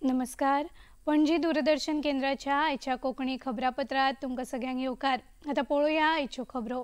नमस्कार. पणजी दूरदर्शन केंद्राच्या आयच्या कोंकणी खबरापत्रात तुमकां सगळ्यांक येवकार. आता पळोवया आयच्यो खबरो.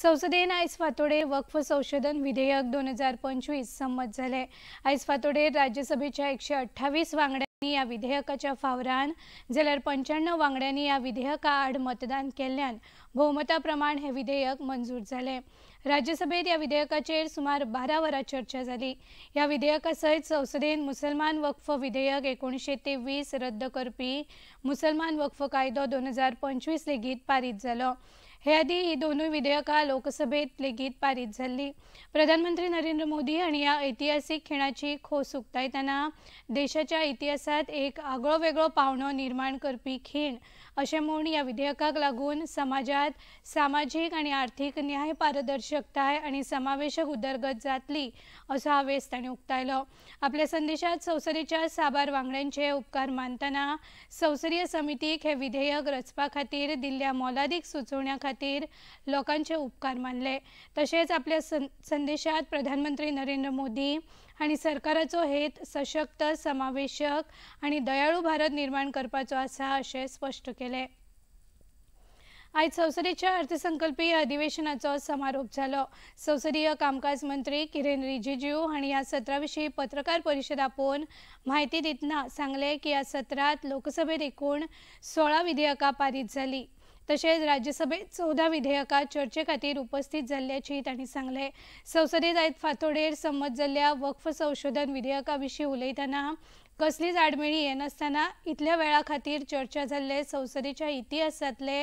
संसदेन आयज फांतोडेर वक्फ संशोधन विधेयक 2025 संमत जाले. आयज फांतोडेर राज्यसभेच्या 128 वांगड्यांनी ह्या विधेयकाच्या फावरान जाल्यार 95 वांगड्यांनी ह्या विधेयका आड मतदान केल्ल्यान भोवमता प्रमाण हे विधेयक मंजूर जाले. राज्यसभेत ह्या विधेयकाचेर सुमार 12 वरां चर्चा जाली. ह्या विधेयका सयत संसदेन मुसलमान वक्फ विधेयक 1923 रद्द करपी मुसलमान वक्फ कायदो 2025 लेगीत पारीत जालो. हे आदी ही दोनूय विधेयकां लोकसभेत लेगीत पारीत जाल्ली. प्रधानमंत्री नरेंद्र मोदी हांणी ह्या ऐतिहासीक खिणाची खोस उक्तायतना देशाच्या इतिहासात एक आगळो वेगळो पावंडो निर्माण करपी खीण अशें म्हूण ह्या विधेयकाक लागून समाजात सामाजीक आनी आर्थीक न्याय, पारदर्शकताय आनी समावेशक उदरगत जातली असो हावेस ताणें उक्तायलो. आपल्या संदेशात संसदेच्या साबार वांगड्यांचे उपकार मानतना संसदीय समितीक हे विधेयक रचपा खातीर दिल्ल्या मोलादीक सुचोवण्या खातीर लोकांचे उपकार मानले. तशेंच आपल्या संदेशात प्रधानमंत्री नरेंद्र मोदी हांणी सरकाराचो हेत सशक्त, समावेशक आनी दयाळू भारत निर्माण करपाचो आसा अशें स्पश्ट केलें. आयज संसदेच्या अर्थसंकल्पीय अधिवेशनाचो समारोप जालो. संसदीय कामकाज मंत्री किरेन रिजिजू हांणी ह्या सत्राविशीं पत्रकार परिशद आपोवन म्हायती दितना सांगलें की ह्या सत्रांत लोकसभेत एकूण 16 विधेयकां पारीत जालीं. तशेंच राज्यसभेत 14 विधेयकां चर्चे खातीर उपस्थित जाल्ल्याची तांणी सांगलें. संसदेत आयज फांतोडेर संमत जाल्ल्या वक्फ संशोधन विधेयका विशीं उलयतना कसलीच आडमेळी येनासतना इतल्या वेळा खातीर चर्चा जाल्ले संसदेच्या इतिहासांतले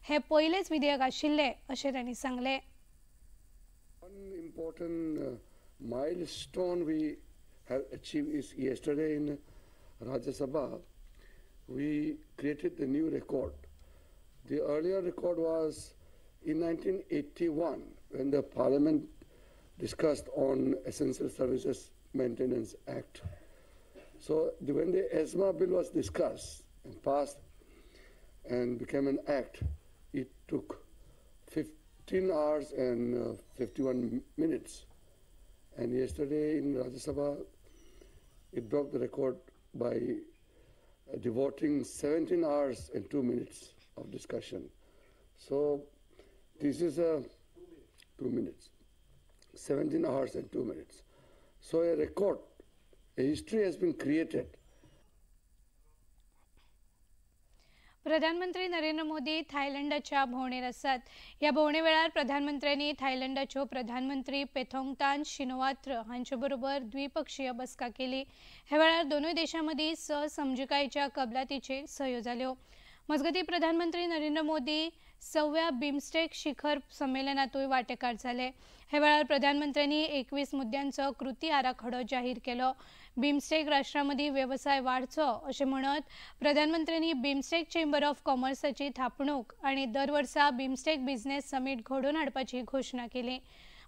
हे पयलेच विधेयक आशिल्ले अशें तांणी सांगलें. One important milestone we have achieved is yesterday in Rajya Sabha. We created the new record. The earlier record was in 1981 when the Parliament discussed on Essential Services Maintenance Act. So when the ESMA bill was discussed and passed and became an act, it took 15 hours and 51 minutes. And yesterday in Rajya Sabha, it broke the record by devoting 17 hours and 2 minutes of discussion. So this is 2 minutes, 17 hours and 2 minutes. So a record, a history has been created. प्रधानमंत्री नरेंद्र मोदी थायलंडाच्या भोंवडेर आसात. ह्या भोंवडे वेळार प्रधानमंत्र्यांनी थायलंडाच्यो प्रधानमंत्री पेथोंगतान शिनोवात्र हांचे बरोबर द्विपक्षीय बसका केली. ह्या वेळार दोनूय देशां मदीं सहसमजुकायेच्या कबलातीचेर सयो जाल्यो. मजगतीं प्रधानमंत्री नरेंद्र मोदी 6व्या बिमस्टेक शिखर संमेलनातूय वांटेकार जाले. हे वेळार प्रधानमंत्र्यांनी 21 मुद्द्यांचो कृती आराखडो जाहीर केलो. बिमस्टेक राष्ट्रां मदीं वेवसाय वाडचो अशें म्हणत प्रधानमंत्र्यांनी बिमस्टेक चेंबर ऑफ कॉमर्साची थापणूक आनी दर वर्सा बिमस्टेक बिझनेस समीट घडोवन हाडपाची घोशणा केली.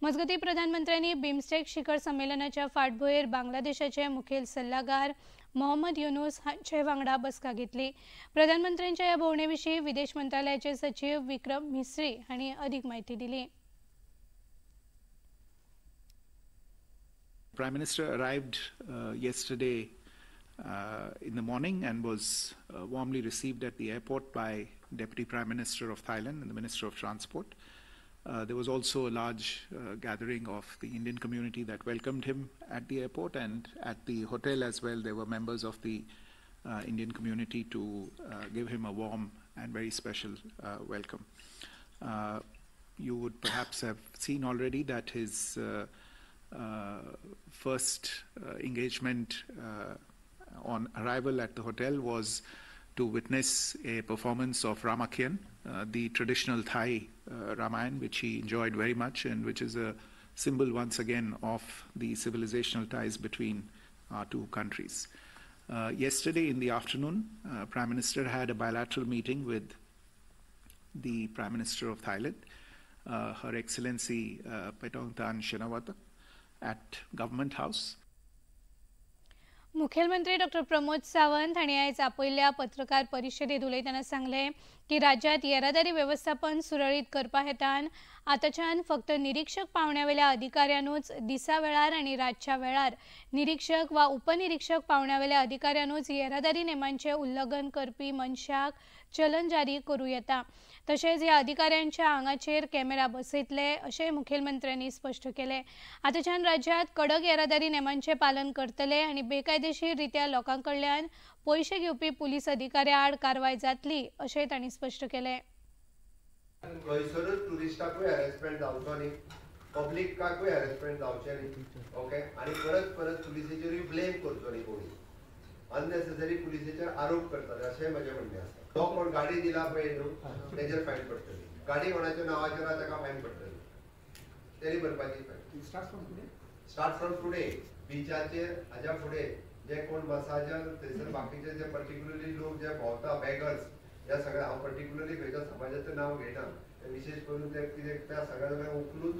मजगतीं प्रधानमंत्र्यांनी बिमस्टेक शिखर संमेलनाच्या फाटभुंयेर बांगलादेशाचे मुखेल सल्लागार मोहम्मद युनूस हांचे वांगडा बसका घेतली. प्रधानमंत्र्यांच्या ह्या भोंवडे विशीं विदेश मंत्रालयाचे सचिव विक्रम मिस्री हांणी अदीक म्हायती दिली. Prime Minister arrived yesterday in the morning and was warmly received at the airport by Deputy Prime Minister of Thailand and the Minister of Transport. There was also a large gathering of the Indian community that welcomed him at the airport, and at the hotel as well there were members of the Indian community to give him a warm and very special welcome. You would perhaps have seen already that his first engagement on arrival at the hotel was to witness a performance of Ramakien, the traditional Thai Ramayan, which he enjoyed very much and which is a symbol once again of the civilizational ties between our two countries. Yesterday in the afternoon, Prime Minister had a bilateral meeting with the Prime Minister of Thailand, Her Excellency Paetongtarn Shinawatra, at Government House. मुखेलमंत्री डॉ. प्रमोद सावंत हांणी आयज आपयल्ल्या पत्रकार परिशदेंत उलयतना सांगलें की राज्यांत येरादारी वेवस्थापन सुरळीत करपा हेतान आताच्यान फक्त निरीक्षक पावण्यावेल्या अधिकाऱ्यांनूच दिसा वेळार आणि रातच्या वेळार निरीक्षक वा उपनिरीक्षक पावण्यावेल्या अधिकाऱ्यांनूच येरादारी नेमांचे उल्लंघन करपी मनशाक चलन जारी करूं येता। तशेंच ह्या अधिकाऱ्यांच्या आंगाचेर कॅमेरा बसयतले अशें मुखेलमंत्र्यांनी स्पश्ट केले। आताच्यान राज्यांत कडक येरादारी नेमांचे पालन करतले आणि बेकायदेशीर रित्या लोकांकडल्यान पैसे घेवपी पुलीस अधिकाऱ्यां आड कारवाय जातली अशेंय तांणी स्पश्ट केले। खंयसरूच टुरिस्टाकूय हॅरेसमेंट जावचो न्ही, पब्लिकाकूय हॅरेसमेंट जावचें न्ही, ओके। आनी परत परत पुलिसेचेरूय ब्लेम करचो न्ही कोणी, अननेसेसरी पुलिसेचेर आरोप करतले अशेंय म्हजें म्हणणें आसा। तो कोण गाडी दिला पळय न्हू तेजेर फायन पडटली, गाडी कोणाच्या नांवाचेर आसा ताका फायन पडटली, तेणी भरपाची फायन। स्टार्ट फ्रॉम टुडे बिचाचेर हाज्या फुडें जे कोण मसाजर थंयसर बाकीचे जे पर्टिक्युलरली लोक जे भोंवता बॅगर्स, ह्या सगळ्या हांव पर्टिक्युलरली खंयच्या समाजाचें नांव घेयना, विशेष करून ते कितें त्या सगळ्या जाणांक उखलून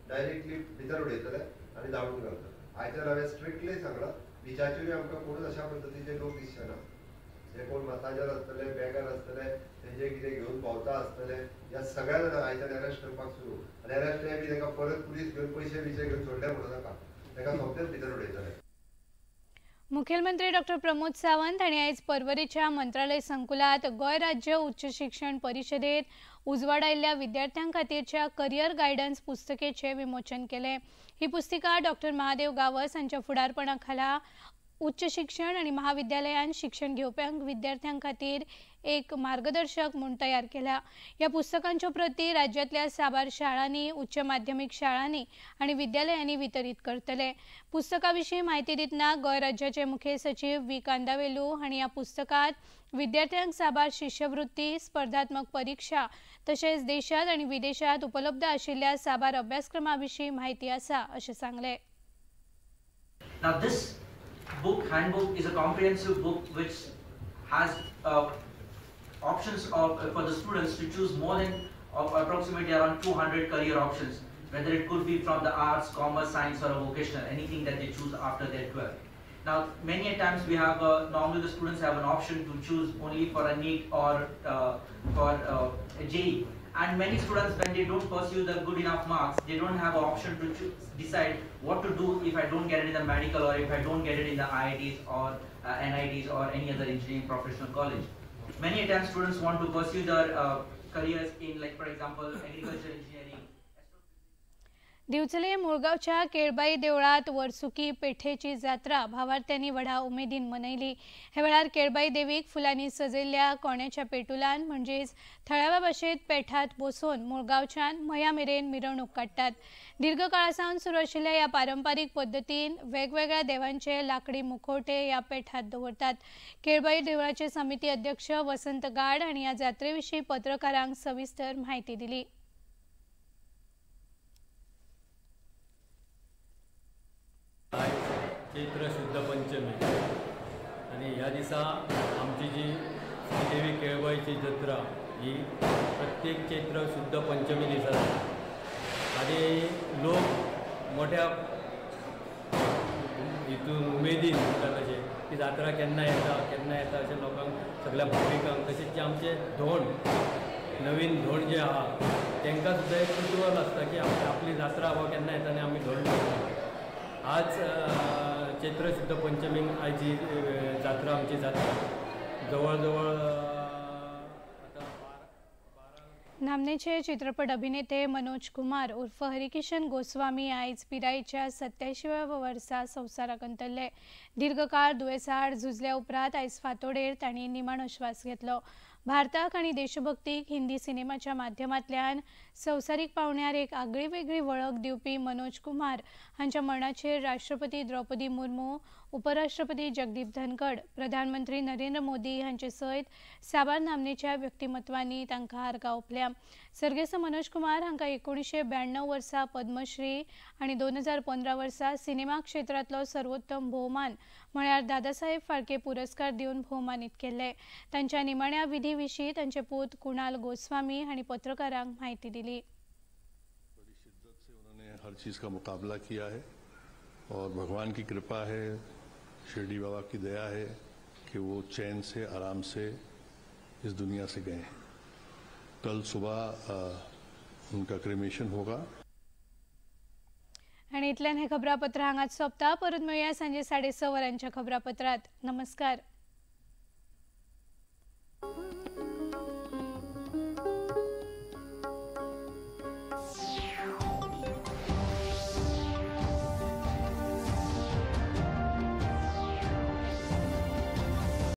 डायरेक्टली भितर उडयतले आनी धाडून घालतले। आयच्या हांवें स्ट्रिक्टली सांगलां बिचाचेरूय आमकां कोणूच अशा पद्दतीचे लोक दिसचे ना, जे कोण मसाजर आसतले बॅगर आसतले तेजे कितें घेवन भोंवता आसतले, ह्या सगळ्या जाणांक आयच्यान अरेस्ट करपाक सुरू आनी अरेस्ट बी ताका परत पुलीस घेवन पैसे बिशे घेवन सोडले म्हणूं नाका, ताका सोंपेच भितर उडयतले। मुखेलमंत्री डॉ. प्रमोद सावंत हांणी आयज पर्वरीच्या मंत्रालय संकुलात गोंय राज्य उच्च शिक्षण परिशदेत उजवाडायल्ल्या विद्यार्थ्यां खातीरच्या करियर गायडन्स पुस्तिकेचें विमोचन केलें। ही पुस्तिका डॉ. महादेव गावस हांच्या फुडारपणा खाला उच्च शिक्षण आणि महाविद्यालयांत शिक्षण घेवप्यांक विद्यार्थ्यां खातीर एक मार्गदर्शक म्हूण तयार केल्या। ह्या पुस्तकांच्यो प्रती राज्यांतल्या साबार शाळांनी, उच्च माध्यमीक शाळांनी आणि विद्यालयांनी वितरीत करतले। पुस्तका विशीं म्हायती दितना गोंय राज्याचे मुखेल सचिव व्ही. कांदावेलू हांणी ह्या पुस्तकांत विद्यार्थ्यांक साबार शिश्यवृत्ती, स्पर्धात्मक परीक्षा तशेंच देशांत आणि विदेशांत उपलब्ध आशिल्ल्या साबार अभ्यासक्रमां विशीं म्हायती आसा अशें सांगलें। Now this handbook is a comprehensive book which has options for the students to choose more than approximately around 200 career options, whether it could be from the arts, commerce, science or a vocational, anything that they choose after their 12th. Now many a times we have normally the students have an option to choose only for a NEET or for a JEE, and many students, when they don't pursue the good enough marks, they don't have an option to decide what to do if I don't get it in the medical or if I don't get it in the IITs or NITs or any other engineering professional college. Many a times students want to pursue their careers in, like for example, agriculture, engineering. दिवचले मुळगावच्या केळबाई देवळात वर्सुकी पेठेची जात्रा भावार्थ्यांनी व्हडा उमेदीन मनयली। हे वेळार केळबाई देवीक फुलांनी सजयल्ल्या कोण्याच्या पेटुलान म्हणजेच थळाव्या भाशेत पेठात बसोवन मुळगावच्यान मया मेरेन मिरवणूक काडटात। दीर्घ काळासावन सुरू आशिल्ल्या ह्या पारंपारीक पद्दतीन वेगवेगळ्या देवांचे लाकडी मुखवटे ह्या पेठात दवरतात। केळबाई देवळाचे समिती अध्यक्ष वसंत गाड हांणी ह्या जात्रेविशीं पत्रकारांक सविस्तर म्हायती दिली। चैत्र शुद्ध पंचमी आणि ह्या दिसा आमची जी श्रीदेवी केळबाईची जत्रा ही प्रत्येक चैत्र शुद्ध पंचमी दिसा जाता आणि लोक मोठ्या हितून उमेदीन म्हणटा तशें ती जात्रा केन्ना येता अशें लोकांक सगळ्या भाविकांक तशेंच जे आमचे धोंड नवीन धोंड जे आहा तांकां सुद्दां एक कुतूहल आसता की आपली जात्रा आबा केन्ना येता आनी आमी धोंड करता। आज चैत्र शुद्ध पंचमीक आयज ही जात्रा आमची जाता जवळ जवळ नामनेचे चित्रपट अभिनेते मनोज कुमार उर्फ हरिकिशन गोस्वामी आयज पिरायेच्या 87व्या वर्सा संवसाराक अंतरले। दीर्घकाळ दुयेसाआड झुजल्या उपरांत आयज फांतोडेर तांणी निमाणो श्वास घेतलो। भारताक आनी देशभक्तीक हिंदी सिनेमाच्या माध्यमांतल्यान संवसारीक पावण्यार एक आगळी वेगळी वळख दिवपी मनोज कुमार हांच्या मरणाचेर राष्ट्रपती द्रौपदी मुर्मू, उपराष्ट्रपती जगदीप धनखड, प्रधानमंत्री नरेंद्र मोदी हांचे सयत साबार नामनेच्या व्यक्तिमत्वांनी तांकां आर्गां ओंपल्या। सर्गेस्त मनोज कुमार हांकां 1992 वर्सा पद्मश्री आनी 2015 वर्सा सिनेमा क्षेत्रांतलो सर्वोत्तम भोवमान म्हळ्यार दादासाहेब फाळके पुरस्कार दिवन भोवमानीत केले। तांच्या निमाण्या विधी विशीं तांचे पूत कुणाल गोस्वामी हांणी पत्रकारांक म्हायती दिली। बड़ी शिद्दत से उन्होंने हर चीज़ का मुकाबला किया है और भगवान की कृपा है, शिरडी बाबा की दया है कि वो चैन से आराम से इस दुनिया से गए। कल सुबह उनका क्रेमेशन होगा। आणि इतल्यान हे खबरापत्र हांगाच सोंपता। परत मेळुया सांजे 6:30 वरांच्या खबरापत्रात। नमस्कार।